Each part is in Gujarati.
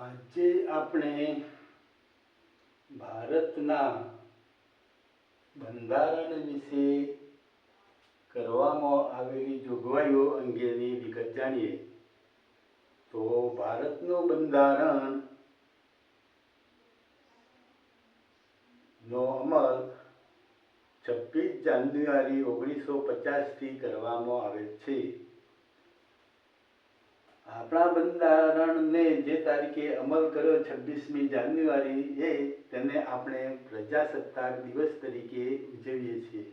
આજે આપણે ભારતના બંધારણ વિશે કરવામાં આવેલી જોગવાઈઓ અંગેની વિગત જાણીએ. તો ભારતનું બંધારણ નો અમલ 26 જાન્યુઆરી 1950 થી કરવામાં આવેલ છે. આપણા બંધારણને જે તારીખે અમલ કર્યો 26મી જાન્યુઆરી તેને આપણે પ્રજાસત્તાક દિવસ તરીકે ઉજવીએ છીએ.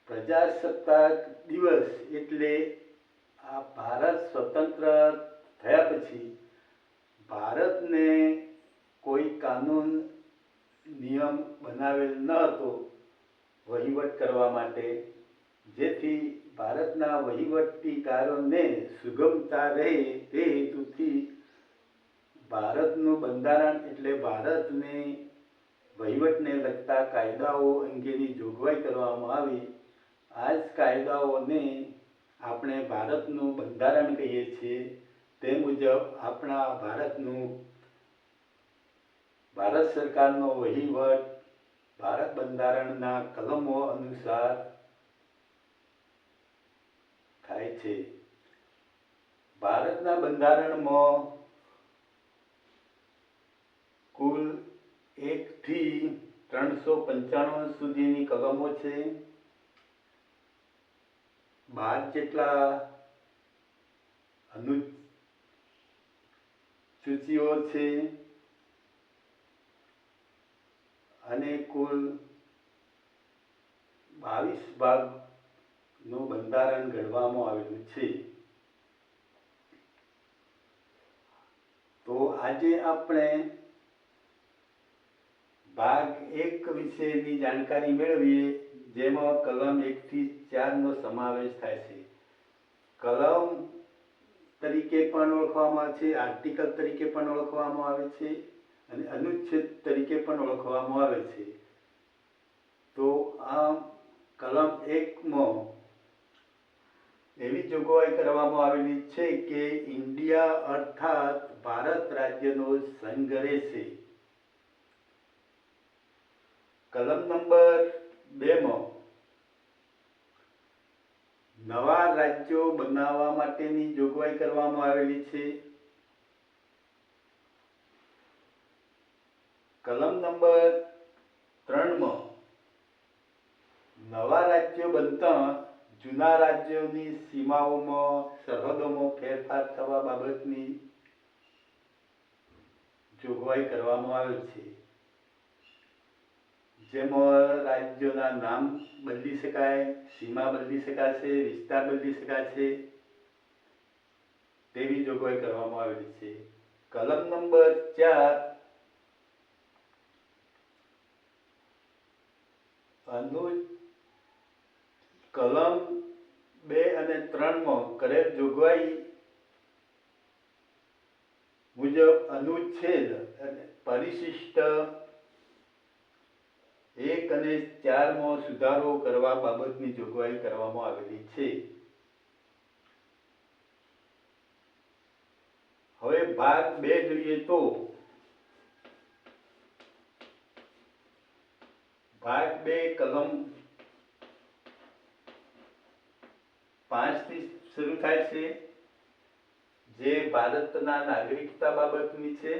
પ્રજાસત્તાક દિવસ એટલે આ ભારત સ્વતંત્ર થયા પછી ભારતને કોઈ કાનૂન નિયમ બનાવેલ ન હતો વહીવટ કરવા માટે, જેથી ભારતના વહીવટીકારોને સુગમતા રહે તે હેતુથી ભારતનું બંધારણ એટલે ભારતને વહીવટને લગતા કાયદાઓ અંગેની જોગવાઈ કરવામાં આવી. આ જ કાયદાઓને આપણે ભારતનું બંધારણ કહીએ છીએ. તે મુજબ આપણા ભારત સરકારનો વહીવટ ભારત બંધારણના કલમો અનુસાર થાય છે. ભારતના બંધારણમાં કુલ 1 થી 395 સુધીની કલમો છે. 12 જેટલા અનુસૂચિઓ છે અને કુલ 22 ભાગનું બંધારણ ઘડવામાં આવેલું છે. તો આજે આપણે ભાગ 1 વિશેની જાણકારી મેળવીએ, જેમાં કલમ 1 થી 4 નો સમાવેશ થાય છે. કલમ તરીકે પણ ઓળખવામાં આવે છે, આર્ટિકલ તરીકે પણ ઓળખવામાં આવે છે અને અનુચ્છેદ તરીકે પણ ઓળખવામાં આવે છે. તો આ કલમ 1 માં એવી જોગવાઈ કરવામાં આવેલી છે કે ઇન્ડિયા અર્થાત ભારત રાજ્યનો સંઘ રહેશે. કલમ નંબર 2 માં નવા રાજ્યો બનાવવા માટેની જોગવાઈ કરવામાં આવેલી છે. કલમ નંબર 3 માં નવા રાજ્યો બનતા જૂના રાજ્યોની સીમાઓમાં સરહદોમાં ફેરફાર થવા બાબતની જોગવાઈ કરવામાં આવેલ છે. જેમાં રાજ્યોના નામ બદલી શકાય, સીમા બદલી શકાશે, વિસ્તાર બદલી શકાશે તેવી જોગવાઈ કરવામાં આવેલી છે. કલમ નંબર 4 કલમ 2 અને 3 માં કરેલ જોગવાઈ મુજબ અનુચ્છેદ અને પરિશિષ્ટ 1 અને 4 માં સુધારો કરવા બાબતની જોગવાઈ કરવામાં આવેલી છે. હવે ભાગ 2 જોઈએ તો ભાગ 2 કલમ 5 થી શરૂ થાય છે, જે ભારતના નાગરિકતા બાબતની છે.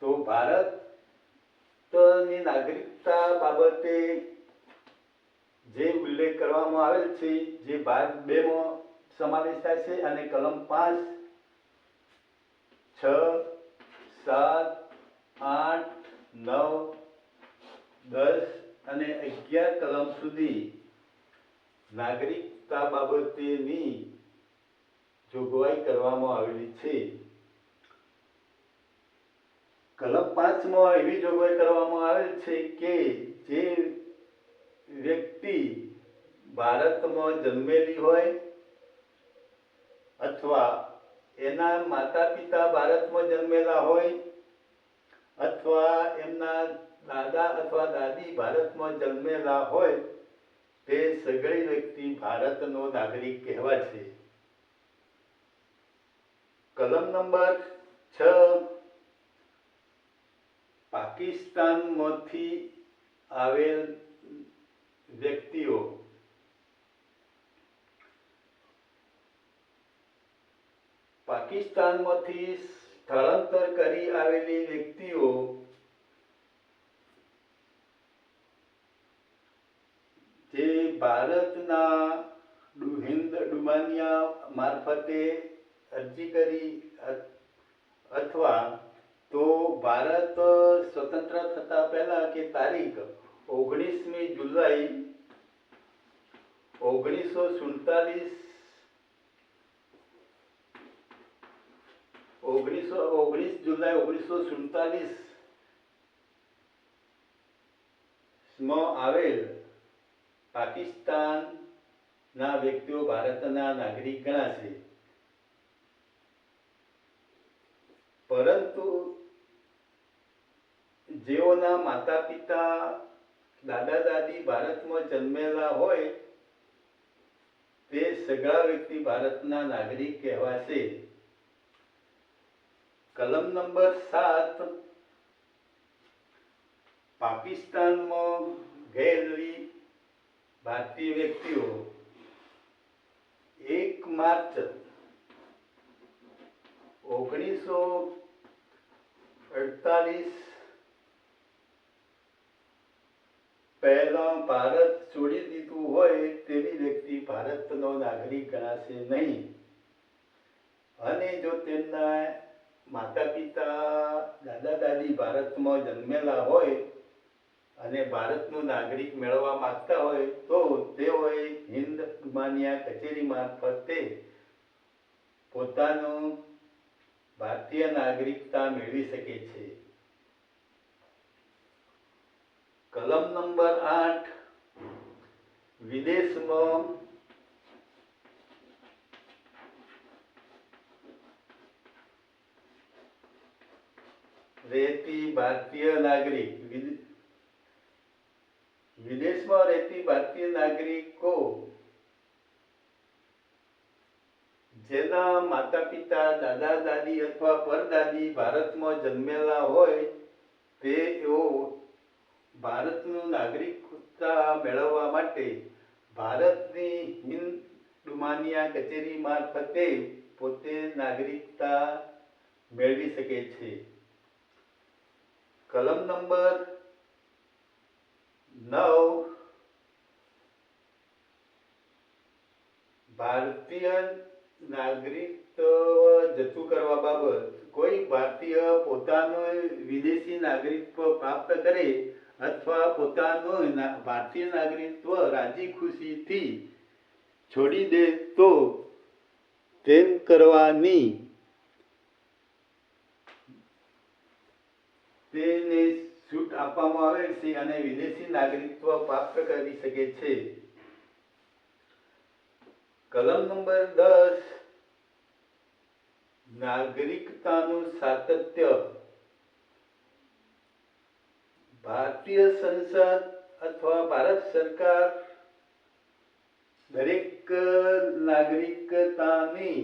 તો ભારતની નાગરિકતા બાબતે જે ઉલ્લેખ કરવામાં આવેલ છે, જે ભાગ 2 માં સમાવેશ થાય છે અને કલમ 5, 6, 7, 8, 9, 10 અને 11 કલમ સુધી નાગરિકતા બાબતેની જોગવાઈ કરવામાં આવેલી છે. કલમ 5 માં એવી જોગવાઈ કરવામાં આવેલ છે કે જે વ્યક્તિ ભારતમાં જન્મેલી હોય અથવા એના માતા પિતા ભારતમાં જન્મેલા હોય અથવા એમના દાદા અથવા દાદી ભારતમાં જન્મેલા હોય તે સગળી વ્યક્તિ ભારતનો નાગરિક કહેવાશે. કલમ નંબર 6, પાકિસ્તાનમાંથી આવેલ વ્યક્તિઓ પાકિસ્તાનમાંથી સ્થળાંતર કરી આવેલી વ્યક્તિઓ જે ભારતના હિન્દ ડુમાનિયા મારફતે અરજી કરી અથવા તો ભારત સ્વતંત્ર થતા પહેલા કે તારીખ 19મી જુલાઈ 1947 જુલાઈ 1947 માં આવેલ પાકિસ્તાનના વ્યક્તિઓ ભારતના નાગરિક ગણાશે. પરંતુ જેઓના માતા પિતા દાદા દાદી ભારતમાં જન્મેલા હોય તે સગળા વ્યક્તિ ભારતના નાગરિક કહેવાશે. કલમ નંબર 7, પાકિસ્તાનમાં ગયેલી ભારતીય વ્યક્તિઓ 1 માર્ચ 1948 પહેલા ભારત છોડી દીધું હોય તેવી વ્યક્તિ ભારતનો નાગરિક ગણાશે નહીં. અને જો તેમના માતા પિતા દાદા દાદી ભારતમાં જન્મેલા હોય અને ભારતનું નાગરિક મેળવવા માંગતા હોય તો તેઓએ હિન્દ ડુમાનિયા કચેરી મારફતે પોતાનું ભારતીય નાગરિકતા મેળવી શકે છે. કલમ નંબર 8, વિદેશમાં રહેતી ભારતીય નાગરિક વિદેશમાં રહેતી ભારતીય નાગરિકો જેના માતા પિતા દાદા દાદી અથવા પરદાદી ભારતમાં જન્મેલા હોય તેઓ ભારતનું નાગરિકતા મેળવવા માટે ભારતની હિન્દ ડુમાનિયા કચેરી મારફતે પોતે નાગરિકતા મેળવી શકે છે. કલમ નંબર 9, ભારતીય નાગરિકત્વ જતું કરવા બાબત કોઈ ભારતીય પોતાનું વિદેશી નાગરિકત્વ પ્રાપ્ત કરે અથવા પોતાનું ભારતીય નાગરિકત્વ રાજી ખુશીથી છોડી દે તો તેમ કરવાની તેને છૂટ આપવામાં આવે છે અને વિદેશી નાગરિકત્વ પ્રાપ્ત કરી શકે છે. કલમ નંબર 10, નાગરિકતાનું સાતત્ય. ભારતીય સંસદ અથવા ભારત સરકાર દરેક નાગરિકતાની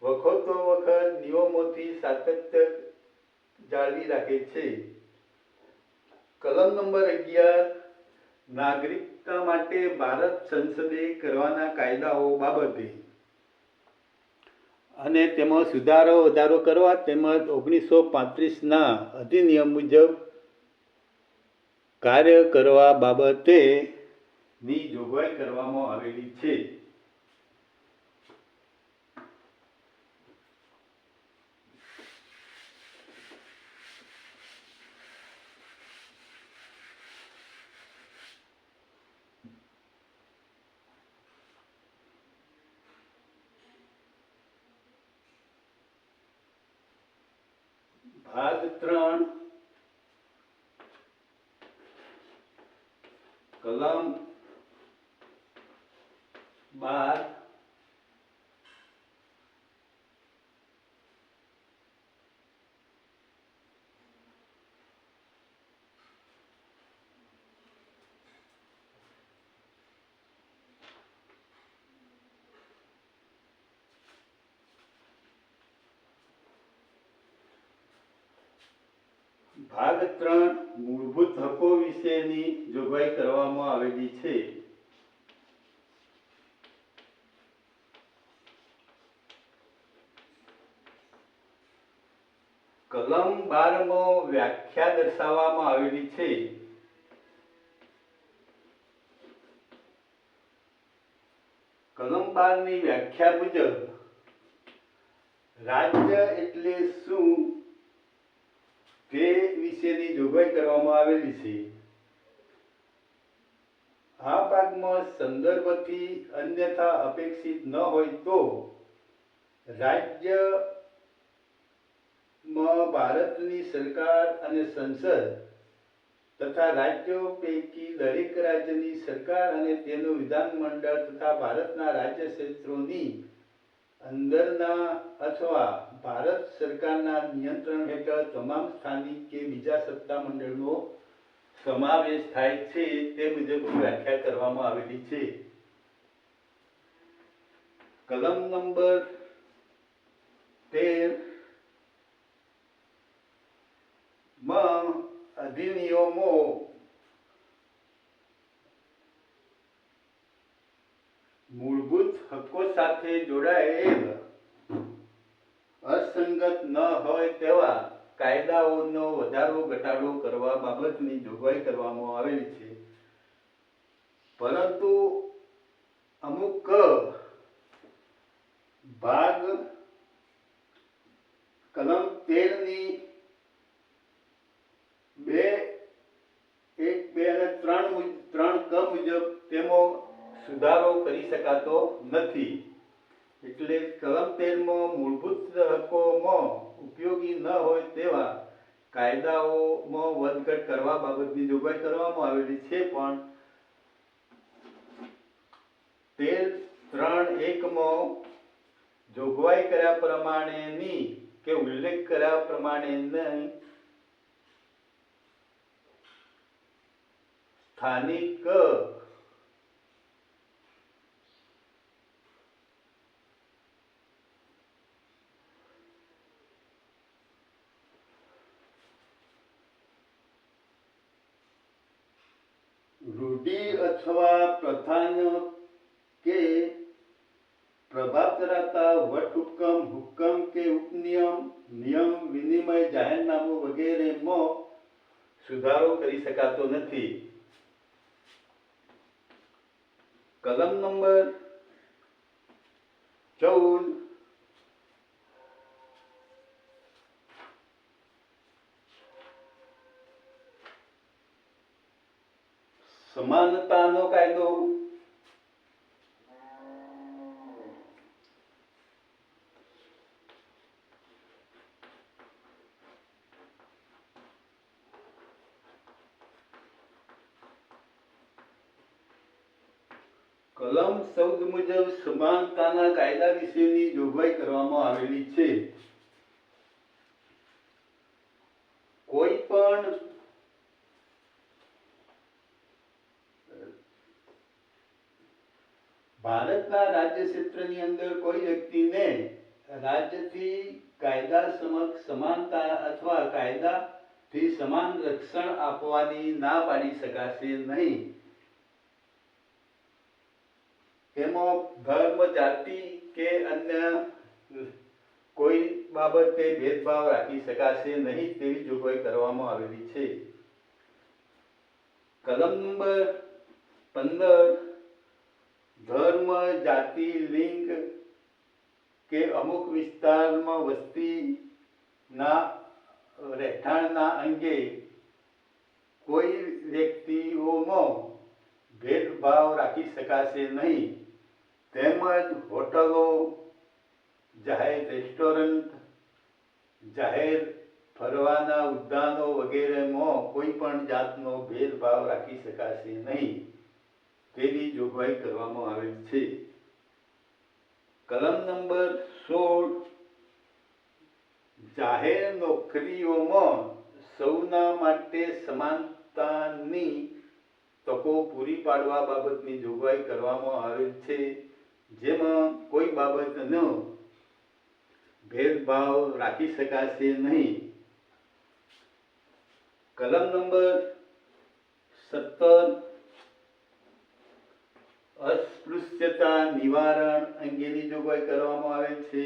વખતો વખત નિયમોથી સાતત્ય જાળવી રાખે છે. કલમ નંબર 11, નાગરિકતા માટે ભારત સંસદે કરવાના કાયદાઓ બાબતે અને તેમાં સુધારો વધારો કરવા તેમજ 1935ના અધિનિયમ મુજબ કાર્ય કરવા બાબતેની જોગવાઈ કરવામાં આવેલી છે. ભાગ 3, કલમ 12, ભાગ 3 મૂળભૂત હકો વિશેની જોગવાઈ કરવામાં આવેલી છે. કલમ 12 માં વ્યાખ્યા દર્શાવવામાં આવેલી છે. કલમ 12 ની વ્યાખ્યા મુજબ રાજ્ય એટલે શું તે વિશેની જોગવાઈ કરવામાં આવેલી છે. આ ભાગમાં સંદર્ભથી અન્યથા અપેક્ષિત ન હોય તો રાજ્યમાં ભારતની સરકાર અને સંસદ તથા રાજ્યો પૈકી દરેક રાજ્યની સરકાર અને તેનું વિધાનમંડળ તથા ભારતના રાજ્ય ક્ષેત્રોની અંદરના અથવા ભારત સરકારના નિયંત્રણ હેઠળ તમામ સ્થાનિક કે બીજા સત્તામંડળનો સમાવેશ થાય છે તે મુજબની વ્યાખ્યા કરવામાં આવેલી છે. કલમ નંબર 13 માં અધિનિયમો મૂળભૂત હકો સાથે જોડાયેલ અસંગત ન હોય તેવા કાયદાઓનો વધારો ઘટાડો કરવા બાબતની જોગવાઈ કરવામાં આવેલી છે. પરંતુ અમુક ભાગ કલમ 13 ની 2, 1, 2 અને 3 ક મુજબ તેમાં સુધારો કરી શકાતો નથી. એટલે કલમ 13 માં મૂળભૂત હકોમાં ઉપયોગી ન હોય તેવા કાયદાઓમાં વધઘટ કરવા બાબતની જોગવાઈ કરવામાં આવેલી છે. પણ 13.3.1 માં જોગવાઈ કર્યા પ્રમાણેની કે ઉલ્લેખ કર્યા પ્રમાણેની સ્થાનિક રૂઢિ અથવા પ્રથાનો કે પ્રભાવ ધરાવતા વટહુકમ, હુકમ કે ઉપનિયમ, નિયમ, વિનિમય, જાહેરનામું વગેરેમાં સુધારો કરી શકાતો નથી. કલમ નંબર 14 સમાનતાનો કાયદો. કલમ 14 મુજબ સમાનતાના કાયદા વિશેની જોગવાઈ કરવામાં આવેલી છે. કોઈ પણ ભારતના રાજ્ય ક્ષેત્રની અંદર કોઈ વ્યક્તિને રાજ્યથી કાયદા સમક્ષ સમાનતા અથવા કાયદાથી સમાન રક્ષણ આપવાની ના પાડી શકાશે નહીં. એમાં ધર્મ, જાતિ કે અન્ય કોઈ બાબતે ભેદભાવ રાખી શકાશે નહીં તેવી જોગવાઈ કરવામાં આવેલી છે. કલમ નંબર 15 ધર્મ, જાતિ, લિંગ કે અમુક વિસ્તારમાં વસ્તીના રહેઠાણના અંગે કોઈ વ્યક્તિઓમાં ભેદભાવ રાખી શકાશે નહીં. તેમજ હોટલો, જાહેર રેસ્ટોરન્ટ, જાહેર ફરવાના ઉદ્યાનો વગેરેમાં કોઈ પણ જાતનો ભેદભાવ રાખી શકાશે નહીં તેવી જોગવાઈ કરવામાં આવેલ છે. કલમ નંબર 16 જાહેર નોકરીઓમાં સૌના માટે સમાનતાની તકો પૂરી પાડવા બાબતની જોગવાઈ કરવામાં આવેલ છે. જેમાં કોઈ બાબતનો ભેદભાવ રાખી શકાશે નહીં. કલમ નંબર 17 અસ્પૃશ્યતા નિવારણ અંગેની જોગવાઈ કરવામાં આવેલ છે.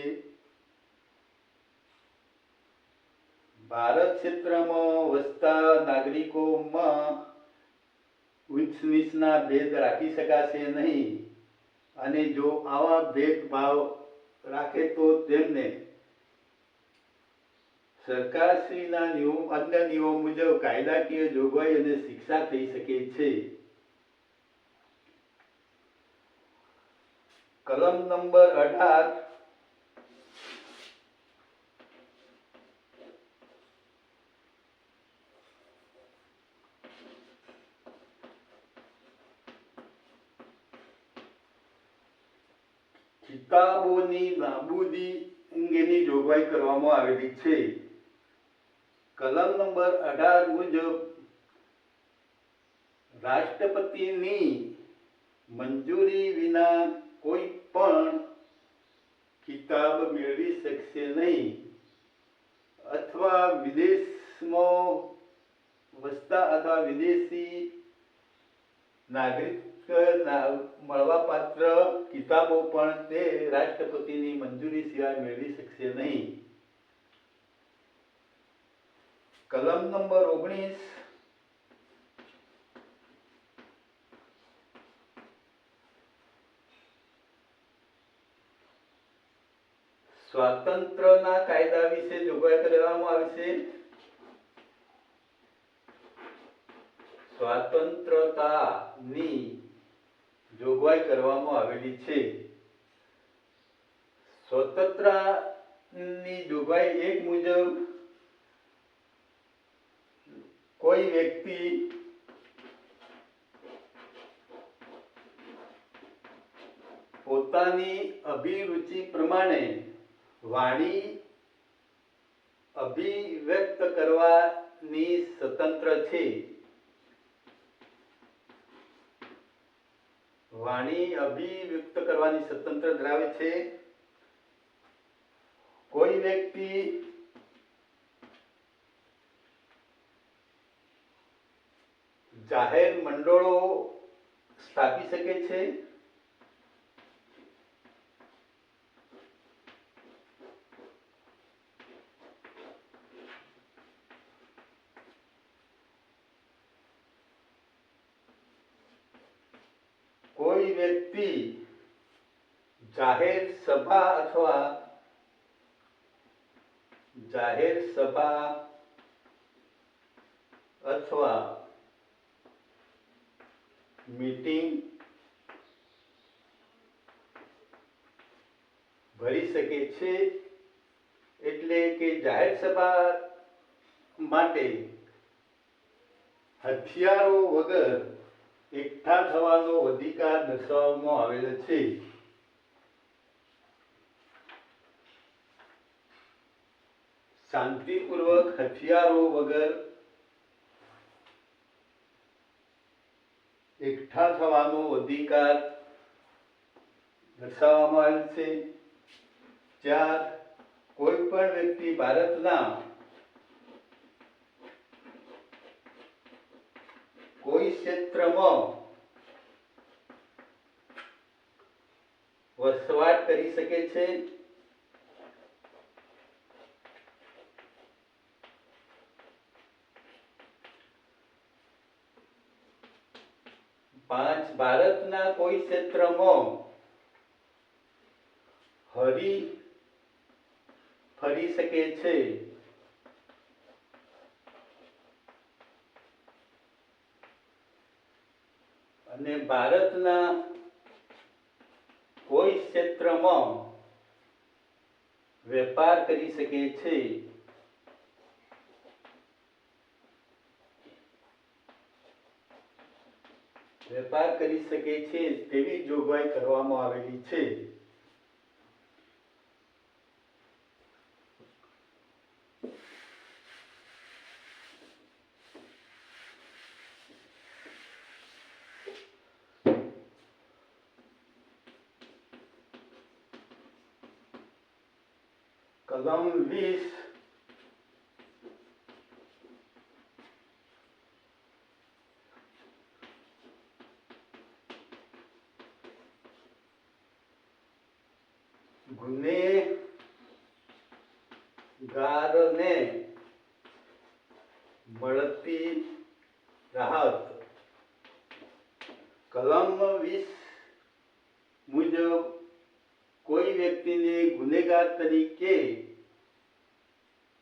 ભારત ક્ષેત્રમાં વસતા નાગરિકોમાં ઉચ્ચ નીચના ભેદ રાખી શકાશે નહીં અને જો આવા ભેદભાવ રાખે તો તેમને સરકારશ્રીના અન્ય નિયમો મુજબ કાયદાકીય જોગવાઈ અને શિક્ષા થઈ શકે છે. કલમ નંબર 18 કિતાબોની નાબૂદી અંગેની જોગવાઈ કરવામાં આવેલી છે. કલમ નંબર 18 મુજબ રાષ્ટ્રપતિની મંજૂરી વિના કોઈ પણ કિતાબ મેળવી શકશે નહીં અથવા વિદેશમાં વસતા અથવા વિદેશી નાગરિક મળવાપાત્ર કિતાબો પણ તે રાષ્ટ્રપતિની મંજૂરી સિવાય મેળવી શકશે નહીં. કલમ નંબર 19 સ્વાતંત્ર્યના કાયદા વિશે જોગવાઈ કરવામાં આવી છે. સ્વાતંત્રતાની જોગવાઈ કરવામાં આવેલી છે. સ્વતંત્રતાની જોગવાઈ 1 મુજબ કોઈ વ્યક્તિ પોતાની અભિરુચિ પ્રમાણે વાણી અભિવ્યક્ત કરવાની સ્વતંત્ર છે. વાણી અભિવ્યક્ત કરવાની સ્વતંત્ર ધરાવે છે. કોઈ વ્યક્તિ જાહેર મંડળો સ્થાપી શકે છે. કોઈ વ્યક્તિ જાહેર સભા અથવા મીટિંગ ભરી શકે છે. એટલે કે જાહેર સભા માટે હથિયારો વગર એકઠા થવાનો અધિકાર દર્શાવવામાં આવેલ છે. શાંતિપૂર્વક હથિયારો વગર એકઠા થવાનો અધિકાર દર્શાવવામાં આવેલ છે. 4 કોઈ પણ વ્યક્તિ ભારતના કોઈ ક્ષેત્રમાં વસવાટ કરી શકે છે. 5 ભારતના કોઈ ક્ષેત્રમાં હરી ફરી શકે છે. અને ભારતના કોઈ ક્ષેત્રમાં વેપાર કરી શકે છે. વેપાર કરી શકે છે તેવી જોગવાઈ કરવામાં આવેલી છે. કલમ 20 ગુનેગારને મળતી રાહત. કલમ 20 મુજબ કોઈ વ્યક્તિને ગુનેગાર તરીકે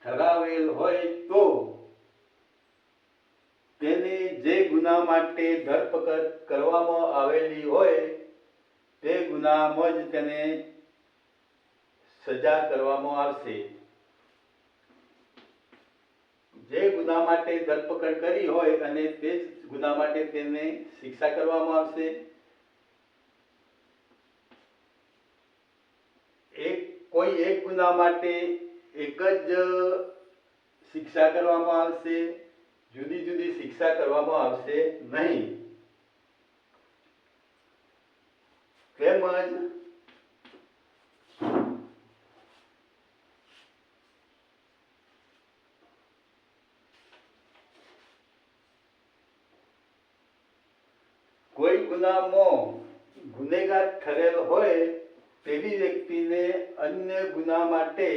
ઠરાવેલ હોય તો તેને જે ગુના માટે ધરપકડ કરવામાં આવેલી હોય તે ગુનામાં જ તેને સજા કરવામાં આવશે. જે ગુના માટે ધરપકડ કરી હોય અને તે જ ગુના માટે તેને શિક્ષા કરવામાં આવશે. કોઈ એક ગુના માટે એક જ શિક્ષા કરવામાં આવશે, જુદી જુદી શિક્ષા કરવામાં આવશે નહીં. તેમજ કોઈ ગુનામાં ગુનેગાર ઠરેલ હોય તેવી વ્યક્તિને અન્ય ગુના માટે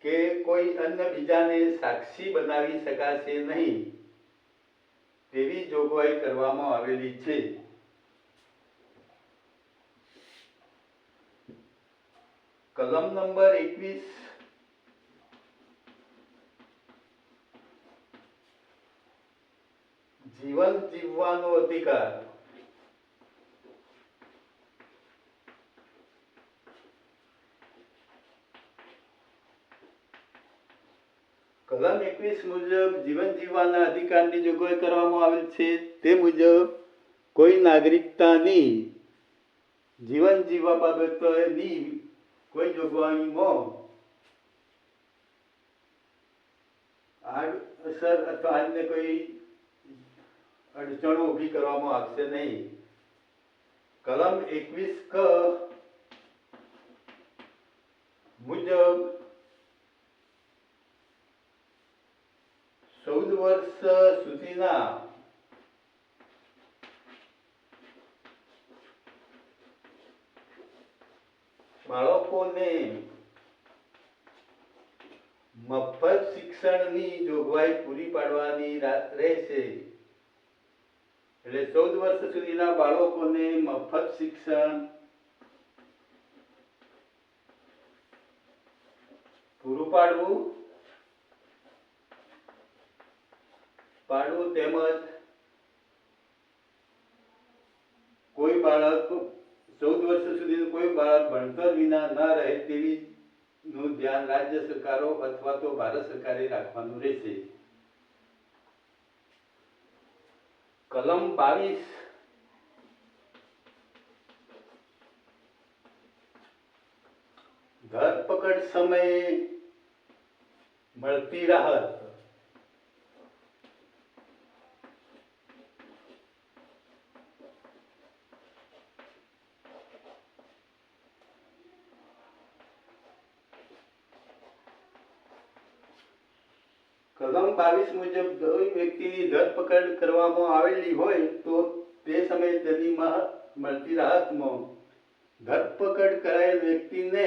કે કોઈ અન્ય બીજાને સાક્ષી બનાવી શકાશે નહીં તેવી જોગવાઈ કરવામાં આવેલી છે. કલમ નંબર 21 જીવન જીવવાનો અધિકાર. કલમ 21 મુજબ જીવન જીવવાના અધિકારની જોગવાઈ કરવામાં આવેલ છે. તે મુજબ કોઈ નાગરિકતાની જીવન જીવવા બાબતની કોઈ જોગવાઈમાં આડઅસર અથવા અન્ય કોઈ અડચણો ઊભી કરવામાં આવશે નહીં. કલમ 21 ક મુજબ 14 વર્ષ સુધીના બાળકોને મફત શિક્ષણની જોગવાઈ પૂરી પાડવાની રહેશે. એટલે 14 વર્ષ સુધીના બાળકોને મફત શિક્ષણ પૂરું પાડવું તેમજ કોઈ બાળક 14 વર્ષ સુધી કોઈ બાળક ભણતર વિના ન રહે તેવી નું ધ્યાન રાજ્ય સરકારો અથવા તો ભારત સરકારે રાખવાનું રહેશે. કલમ 22 ધરપકડ સમયે મળતી રાહત. કલમ 22 મુજબ કોઈ વ્યક્તિની ધરપકડ કરવામાં આવેલી હોય તો તે સમયે તેની મળતી રાહતમાં ધરપકડ કરાયેલ વ્યક્તિને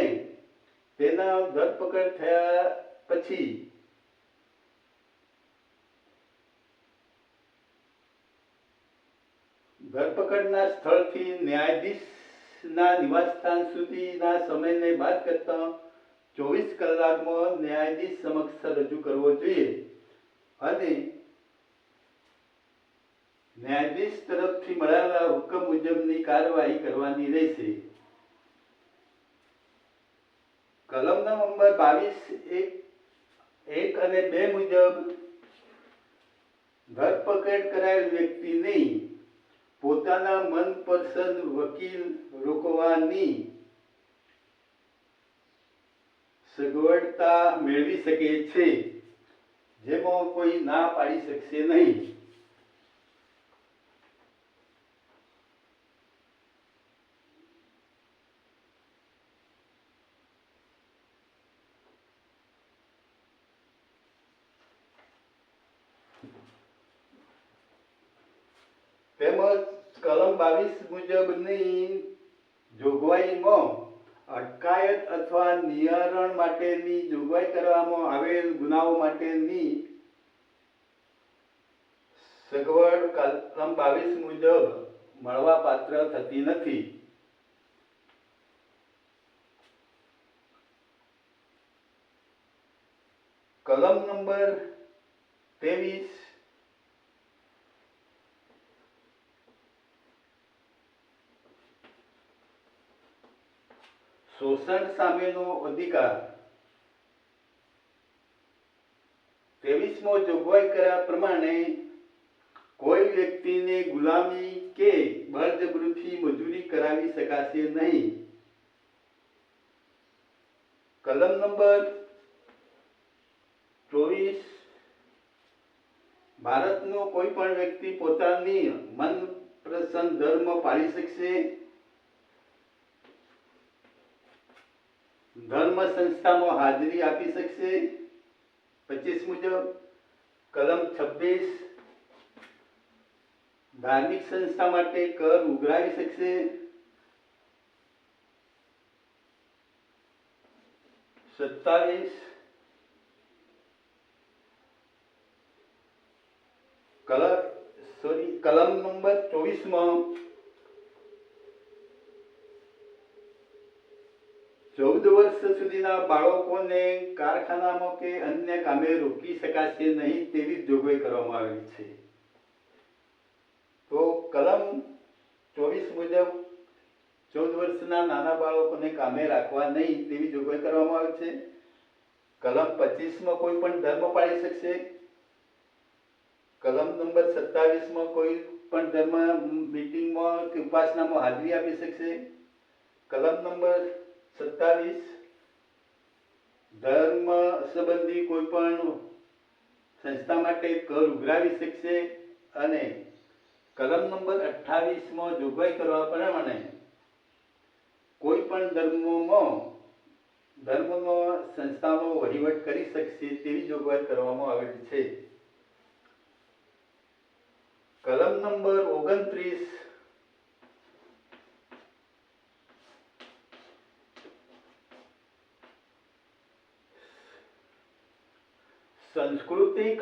તેના ધરપકડ થયા પછી ધરપકડના સ્થળથી ન્યાયાધીશના નિવાસસ્થાન સુધીના સમયને બાદ કરતા 24 કલાકમાં ન્યાયાધીશ સમક્ષ રજૂ કરવો જોઈએ અને ન્યાયાધીશ તરફથી મળેલા હુકમ મુજબની કાર્યવાહી કરવાની રહેશે. કલમ નંબર 22 1 અને 2 મુજબ ધરપકડ કરાયેલ વ્યક્તિને પોતાના મનપસંદ વકીલ રોકવાની સગવડતા મેળવી શકે છે, જેમાં કોઈ ના પાડી શકશે નહીં. તેમજ કલમ 22 મુજબની જોગવાઈમાં અટકાયત અથવા નિવારણ માટેની જોગવાઈ કરવામાં આવેલ ગુનાઓ માટેની સગવડ કલમ 22 મુજબ મળવા પાત્ર થતી નથી. કલમ નંબર 23 શોષણ સામેનો અધિકાર 23મો જોગવાઈ કર્યા પ્રમાણે કોઈ વ્યક્તિને ગુલામી કે બળજબરીથી મજૂરી કરાવી શકાશે નહીં. કલમ નંબર 24 ભારતનો કોઈ પણ વ્યક્તિ પોતાની મનપસંદ ધર્મ પાળી શકશે. ધર્મ સંસ્થામાં હાજરી આપી શકશે 25 મુજબ. કલમ 26 ધાર્મિક સંસ્થા માટે કર ઉઘરાવી શકશે. 27 કલમ નંબર 24માં 14 વર્ષ સુધીના બાળકોને કારખાનામાં કે અન્ય કામે રોકી શકાશે નહીં તેવી જોગવાઈ કરવામાં આવેલી છે. તો કલમ 24 મુજબ 14 વર્ષના નાના બાળકોને કામે રાખવા નહીં તેવી જોગવાઈ કરવામાં આવે છે. કલમ 25માં કોઈ પણ ધર્મ પાળી શકશે. કલમ નંબર 27માં કોઈ પણ ધર્મ મીટિંગમાં કે ઉપાસનામાં હાજરી આપી શકશે. કલમ નંબર 27 ધર્મ સંબંધી કોઈ પણ સંસ્થા માટે કર ઉઘરાવી શકશે. અને કલમ નંબર 28માં જોગવાઈ કરવા પ્રમાણે કોઈ પણ ધર્મનો સંસ્થાનો વહીવટ કરી શકશે તેવી જોગવાઈ કરવામાં આવેલી છે. કલમ નંબર 29 સાંસ્કૃતિક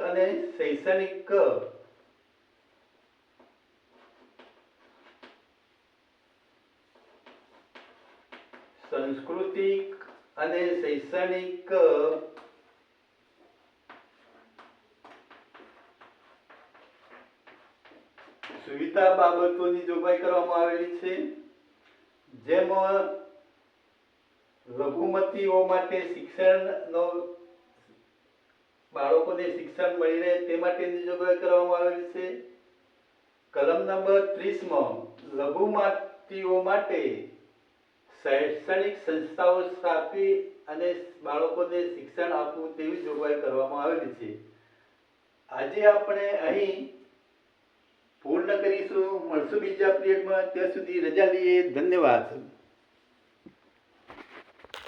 અને શૈક્ષણિક સુવિધા બાબતોની જોગવાઈ કરવામાં આવેલી છે. જેમાં લઘુમતીઓ માટે શિક્ષણનો બાળકોને શિક્ષણ મળી રહે તે માટેની જોગવાઈ કરવામાં આવેલી છે. કલમ નંબર 30માં લઘુમતીઓ માટે શૈક્ષણિક સંસ્થાઓ સ્થાપી અને બાળકોને શિક્ષણ આપવું તેવી જોગવાઈ કરવામાં આવેલી છે. આજે આપણે અહીં પૂર્ણ કરીશું. મળશું બીજા પીરિયડમાં. ત્યાં સુધી રજા લઈએ. ધન્યવાદ.